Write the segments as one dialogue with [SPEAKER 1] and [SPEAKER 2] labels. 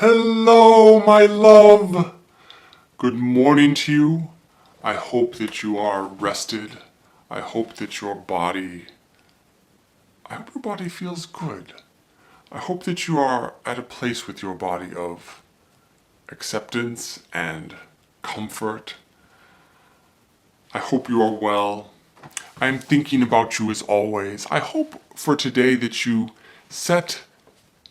[SPEAKER 1] Hello, my love. Good morning to you. I hope that you are rested. I hope that I hope your body feels good. I hope that you are at a place with your body of acceptance and comfort. I hope you are well. I am thinking about you as always. I hope for today that you set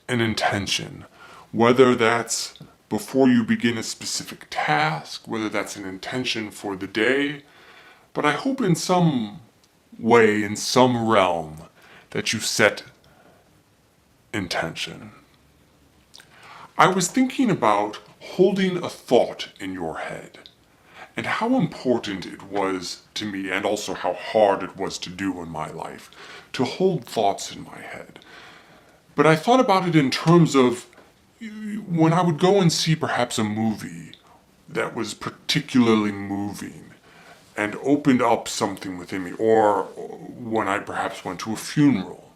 [SPEAKER 1] an intention, whether that's before you begin a specific task, whether that's an intention for the day, but I hope in some way, in some realm, that you set intention. I was thinking about holding a thought in your head and how important it was to me, and also how hard it was to do in my life, to hold thoughts in my head. But I thought about it in terms of when I would go and see perhaps a movie that was particularly moving and opened up something within me, or when I perhaps went to a funeral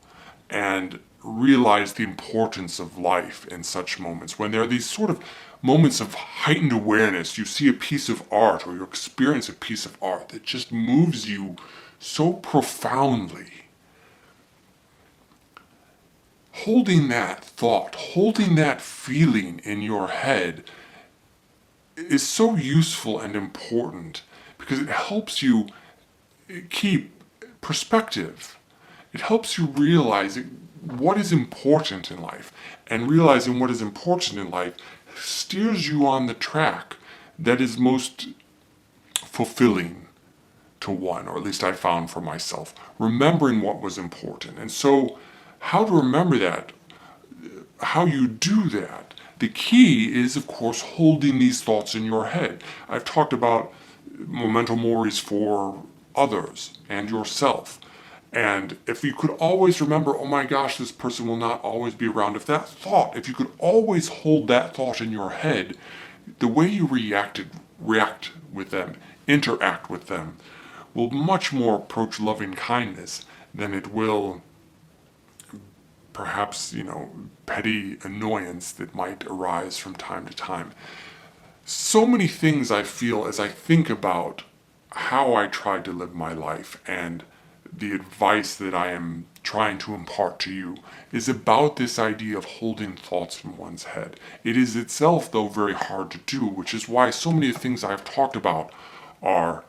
[SPEAKER 1] and realized the importance of life in such moments, when there are these sort of moments of heightened awareness, you see a piece of art or you experience a piece of art that just moves you so profoundly. Holding that thought, holding that feeling in your head is so useful and important because it helps you keep perspective. It helps you realize what is important in life, and realizing what is important in life steers you on the track that is most fulfilling to one, or at least I found for myself, remembering what was important. And so, how to remember that, how you do that, the key is, of course, holding these thoughts in your head. I've talked about memento moris for others and yourself. And if you could always remember, oh my gosh, this person will not always be around, if you could always hold that thought in your head, the way you react with them, interact with them, will much more approach loving kindness than it will perhaps, petty annoyance that might arise from time to time. So many things I feel as I think about how I tried to live my life and the advice that I am trying to impart to you is about this idea of holding thoughts in one's head. It is itself, though, very hard to do, which is why so many of the things I've talked about are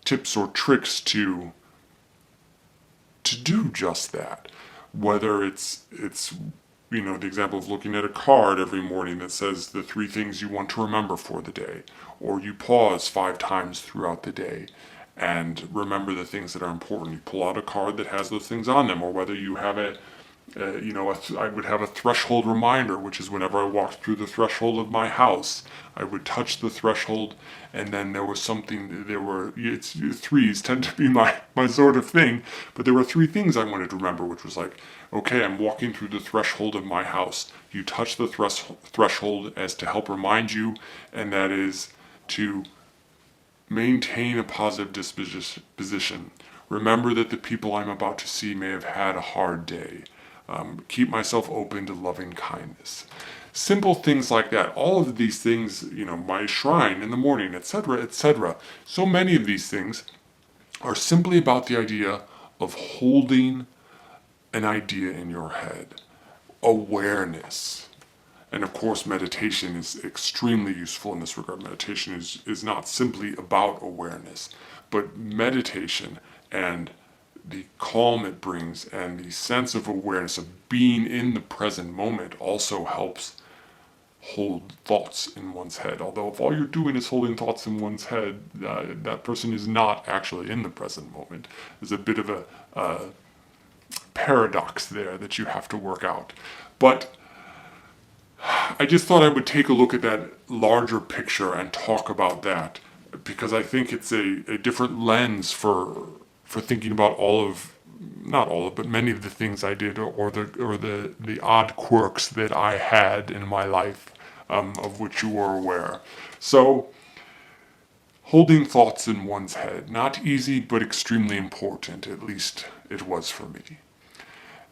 [SPEAKER 1] tips or tricks to do just that. Whether it's the example of looking at a card every morning that says the 3 things you want to remember for the day, or you pause 5 times throughout the day and remember the things that are important. You pull out a card that has those things on them, or whether you have I would have a threshold reminder, which is whenever I walked through the threshold of my house, I would touch the threshold, and then threes tend to be my sort of thing, but there were 3 things I wanted to remember, which was like, okay, I'm walking through the threshold of my house. You touch the threshold as to help remind you, and that is to maintain a positive disposition. Remember that the people I'm about to see may have had a hard day. Keep myself open to loving kindness. Simple things like that. All of these things, my shrine in the morning, etc., etc. So many of these things are simply about the idea of holding an idea in your head. Awareness. And of course, meditation is extremely useful in this regard. Meditation is not simply about awareness, but meditation and the calm it brings and the sense of awareness of being in the present moment also helps hold thoughts in one's head. Although if all you're doing is holding thoughts in one's head, that person is not actually in the present moment. There's a bit of a paradox there that you have to work out. But I just thought I would take a look at that larger picture and talk about that, because I think it's a different lens for thinking about not all of, but many of the things I did, or the odd quirks that I had in my life, of which you were aware. So, holding thoughts in one's head, not easy, but extremely important. At least it was for me.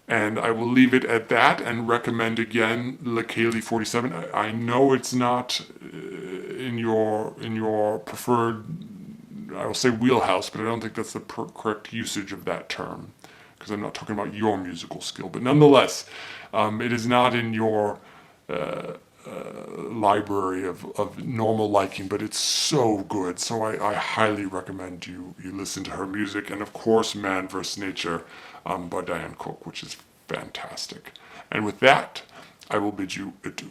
[SPEAKER 1] And I will leave it at that and recommend again Lekali 47. I know it's not in your preferred, I will say wheelhouse, but I don't think that's the correct usage of that term because I'm not talking about your musical skill. But nonetheless, it is not in your library of normal liking, but it's so good. So I highly recommend you listen to her music, and of course, Man vs. Nature by Diane Cook, which is fantastic. And with that, I will bid you adieu.